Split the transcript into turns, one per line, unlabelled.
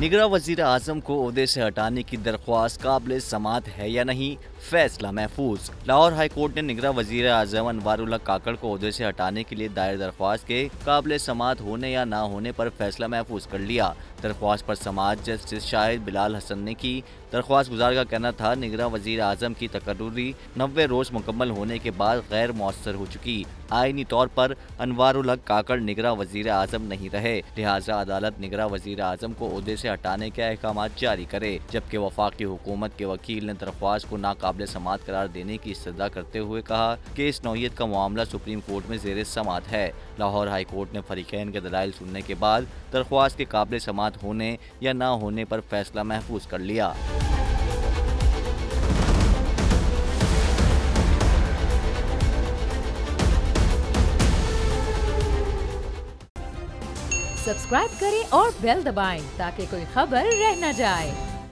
निगरां वज़ीर आज़म को ओहदे से हटाने की दरख्वास्त काबिल समाअत है या नहीं, फैसला महफूज। लाहौर हाई कोर्ट ने निगरां वज़ीर आज़म अनवारुल हक काकड़ को ओहदे से हटाने के लिए दायर दरख्वास्त के काबिल समाअत होने या ना होने पर फैसला महफूज कर लिया। दरख्वास्त पर समाअत जस्टिस शाहिद बिलाल हसन ने की। दरख्वास्त गुजार का कहना था, निगरां वज़ीर आज़म की तकर्रुरी 90 रोज़ मुकम्मल होने के बाद गैर मौसर हो चुकी। आईनी तौर पर अनवारुल हक काकड़ निगरां वज़ीर आज़म नहीं रहे, लिहाजा अदालत निगरां वज़ीर आज़म को ओहदे से हटाने के अहकाम जारी करे। जबकि वफाकी हुकूमत के वकील ने दरख्वास्त को नाकाबिल समाअत करार देने की इस्तदा करते हुए कहा कि इस नौयत का मामला सुप्रीम कोर्ट में ज़ेर समाअत है। लाहौर हाई कोर्ट ने फरीकैन के दलाइल सुनने के बाद दरख्वास्त के काबिल समाअत होने या ना होने पर फैसला महफूज कर लिया।
सब्सक्राइब करें और बेल दबाएं ताकि कोई खबर रह न जाए।